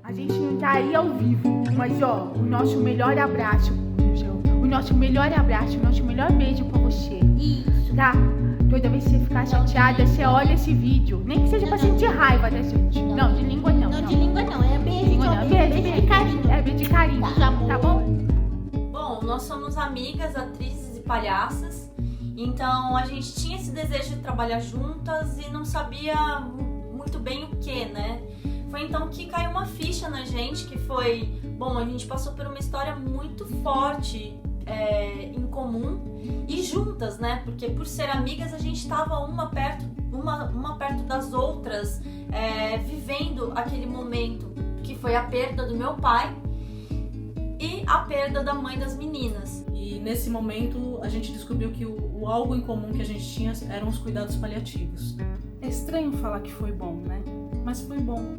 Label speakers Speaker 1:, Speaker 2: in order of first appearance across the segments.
Speaker 1: A gente não tá aí ao vivo, mas ó, o nosso melhor abraço, o nosso melhor beijo pra você.
Speaker 2: Isso.
Speaker 1: Tá? Toda vez que você ficar chateada, você olha esse vídeo. Nem que seja pra sentir raiva da gente. Não, de língua não.
Speaker 2: Não, de língua não, é beijo.
Speaker 1: Língua não. Beijo
Speaker 2: de carinho.
Speaker 1: É beijo de carinho, tá bom?
Speaker 3: Bom, nós somos amigas, atrizes e palhaças. Então a gente tinha esse desejo de trabalhar juntas e não sabia muito bem o que, né? Foi então que caiu uma ficha na gente, que foi... Bom, a gente passou por uma história muito forte em comum e juntas, né? Porque por ser amigas a gente estava uma perto das outras, vivendo aquele momento que foi a perda do meu pai e a perda da mãe das meninas.
Speaker 4: E nesse momento a gente descobriu que o algo em comum que a gente tinha eram os cuidados paliativos. É estranho falar que foi bom, né? Mas foi bom.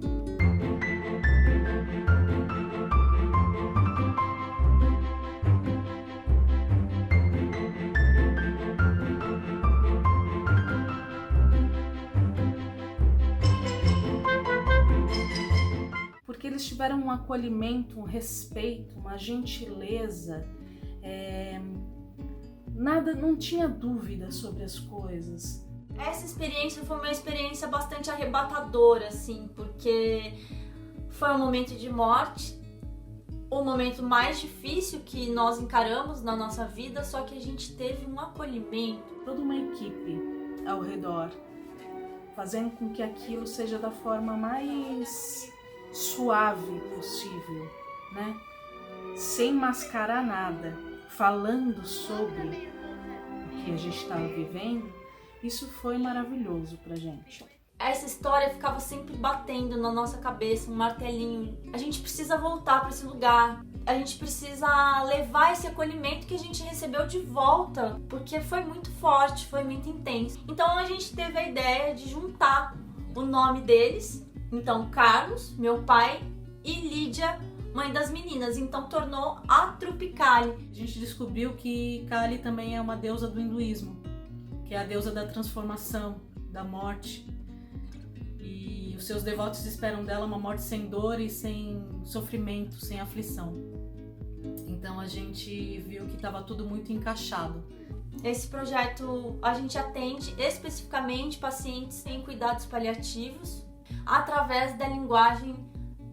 Speaker 4: Porque eles tiveram um acolhimento, um respeito, uma gentileza, nada, não tinha dúvida sobre as coisas.
Speaker 3: Essa experiência foi uma experiência bastante arrebatadora, assim, porque foi um momento de morte, o momento mais difícil que nós encaramos na nossa vida, só que a gente teve um acolhimento.
Speaker 4: Toda uma equipe ao redor, fazendo com que aquilo seja da forma mais suave possível, né? Sem mascarar nada, falando sobre o que a gente estava vivendo. Isso foi maravilhoso pra gente.
Speaker 3: Essa história ficava sempre batendo na nossa cabeça, um martelinho. A gente precisa voltar para esse lugar. A gente precisa levar esse acolhimento que a gente recebeu de volta, porque foi muito forte, foi muito intenso. Então a gente teve a ideia de juntar o nome deles. Então Carlos, meu pai, e Lídia, mãe das meninas. Então tornou a trupe Kali.
Speaker 4: A gente descobriu que Kali também é uma deusa do hinduísmo, que é a deusa da transformação, da morte. E os seus devotos esperam dela uma morte sem dor e sem sofrimento, sem aflição. Então a gente viu que estava tudo muito encaixado.
Speaker 3: Esse projeto a gente atende especificamente pacientes em cuidados paliativos através da linguagem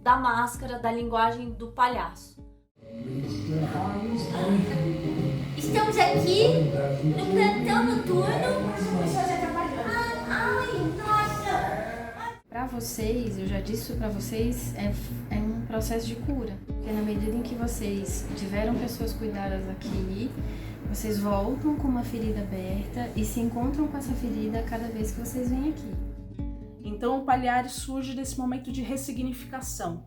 Speaker 3: da máscara, da linguagem do palhaço.
Speaker 2: Estamos aqui no plantão noturno. Ai, nossa!
Speaker 5: Para vocês, eu já disse isso para vocês, é um processo de cura. Porque na medida em que vocês tiveram pessoas cuidadas aqui, vocês voltam com uma ferida aberta e se encontram com essa ferida cada vez que vocês vêm aqui.
Speaker 4: Então o Palhares surge desse momento de ressignificação.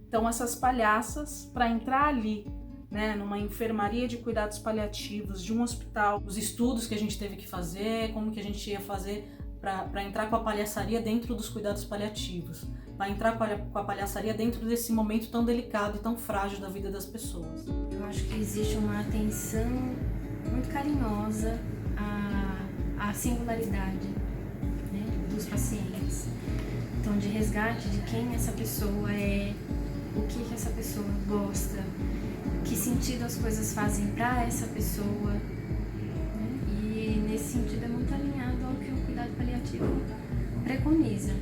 Speaker 4: Então essas palhaças, para entrar ali, né, numa enfermaria de cuidados paliativos, de um hospital, os estudos que a gente teve que fazer, como que a gente ia fazer para entrar com a palhaçaria dentro dos cuidados paliativos, para entrar com a palhaçaria dentro desse momento tão delicado e tão frágil da vida das pessoas.
Speaker 5: Eu acho que existe uma atenção muito carinhosa à singularidade, né, dos pacientes. Então, de resgate de quem essa pessoa é, o que essa pessoa gosta, que sentido as coisas fazem para essa pessoa, né? E nesse sentido é muito alinhado ao que o cuidado paliativo preconiza.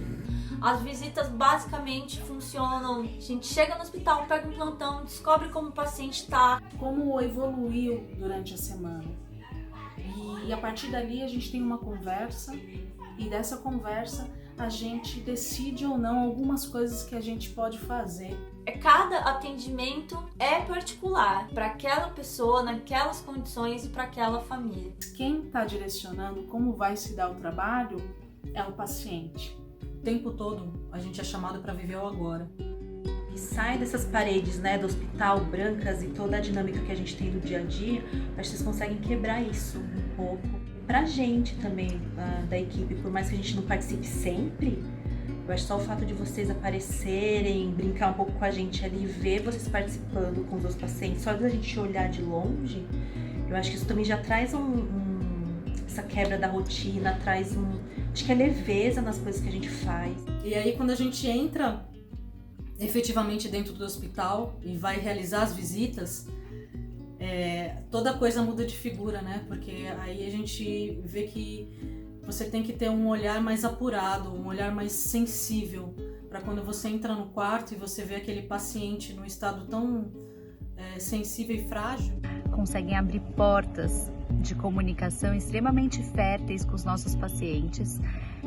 Speaker 3: As visitas basicamente funcionam, a gente chega no hospital, pega um plantão, descobre como o paciente está.
Speaker 4: Como evoluiu durante a semana. E a partir dali a gente tem uma conversa e dessa conversa a gente decide ou não algumas coisas que a gente pode fazer.
Speaker 3: Cada atendimento é particular para aquela pessoa, naquelas condições e para aquela família.
Speaker 4: Quem está direcionando como vai se dar o trabalho é o paciente. O tempo todo a gente é chamado para viver o agora.
Speaker 6: E sai dessas paredes, né, do hospital, brancas, e toda a dinâmica que a gente tem do dia a dia, acho que vocês conseguem quebrar isso um pouco. Pra gente também, da equipe, por mais que a gente não participe sempre, eu acho só o fato de vocês aparecerem, brincar um pouco com a gente ali, ver vocês participando com os outros pacientes, só da gente olhar de longe, eu acho que isso também já traz essa quebra da rotina, traz acho que é leveza nas coisas que a gente faz.
Speaker 4: E aí quando a gente entra efetivamente dentro do hospital e vai realizar as visitas, toda coisa muda de figura, né? Porque aí a gente vê que você tem que ter um olhar mais apurado, um olhar mais sensível, para quando você entra no quarto e você vê aquele paciente num estado tão sensível e frágil.
Speaker 7: Conseguem abrir portas de comunicação extremamente férteis com os nossos pacientes,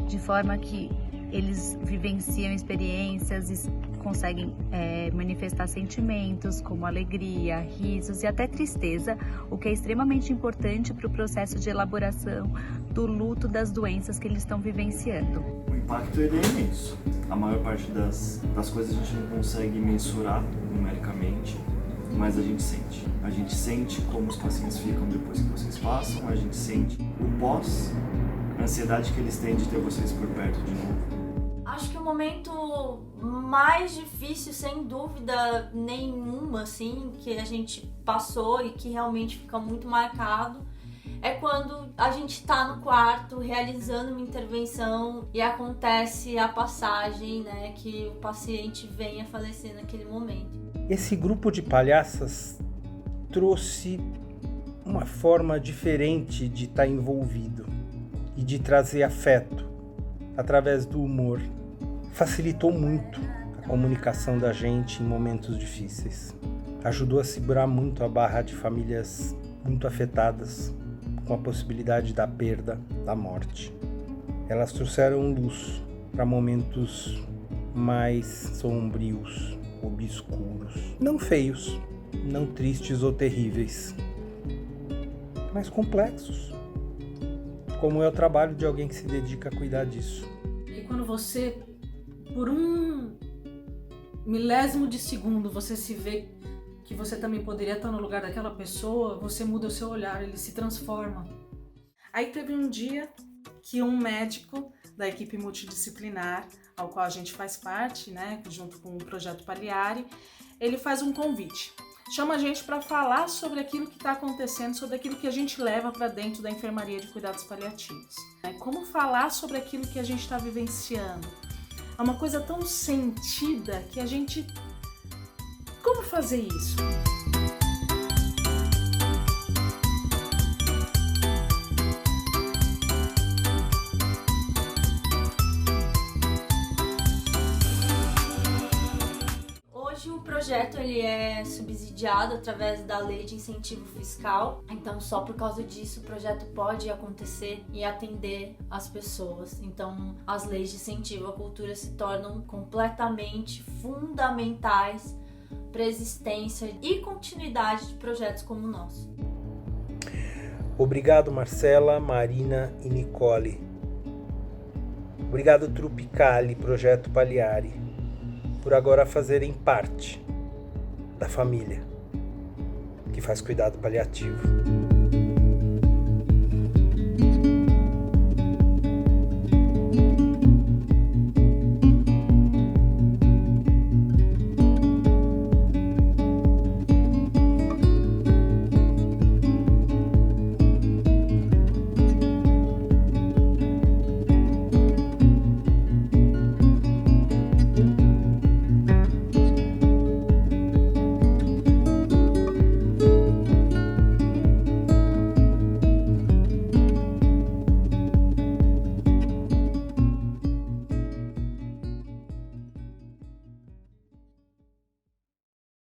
Speaker 7: de forma que eles vivenciam experiências e conseguem manifestar sentimentos como alegria, risos e até tristeza, o que é extremamente importante para o processo de elaboração do luto das doenças que eles estão vivenciando.
Speaker 8: O impacto ele é imenso. A maior parte das coisas a gente não consegue mensurar numericamente, mas a gente sente. A gente sente como os pacientes ficam depois que vocês passam, a gente sente o pós, a ansiedade que eles têm de ter vocês por perto de novo.
Speaker 3: Acho que o momento mais difícil, sem dúvida nenhuma, assim, que a gente passou e que realmente fica muito marcado, é quando a gente tá no quarto realizando uma intervenção e acontece a passagem, né, que o paciente vem a falecer naquele momento.
Speaker 9: Esse grupo de palhaças trouxe uma forma diferente de estar envolvido e de trazer afeto através do humor. Facilitou muito a comunicação da gente em momentos difíceis. Ajudou a segurar muito a barra de famílias muito afetadas com a possibilidade da perda, da morte. Elas trouxeram luz para momentos mais sombrios, obscuros. Não feios, não tristes ou terríveis, mas complexos. Como é o trabalho de alguém que se dedica a cuidar disso.
Speaker 4: E quando você, por um milésimo de segundo, você se vê que você também poderia estar no lugar daquela pessoa, você muda o seu olhar, ele se transforma. Aí teve um dia que um médico da equipe multidisciplinar, ao qual a gente faz parte, né, junto com o Projeto Pagliari, ele faz um convite. Chama a gente para falar sobre aquilo que está acontecendo, sobre aquilo que a gente leva para dentro da enfermaria de cuidados paliativos. Como falar sobre aquilo que a gente está vivenciando? É uma coisa tão sentida que a gente... Como fazer isso?
Speaker 3: Hoje o projeto ele é subsidiado através da Lei de Incentivo Fiscal, então só por causa disso o projeto pode acontecer e atender as pessoas. Então as leis de incentivo à cultura se tornam completamente fundamentais para a existência e continuidade de projetos como o nosso.
Speaker 9: Obrigado, Marcela, Marina e Nicole. Obrigado, Tropicali, Projeto Pagliari, por agora fazerem parte da família que faz cuidado paliativo.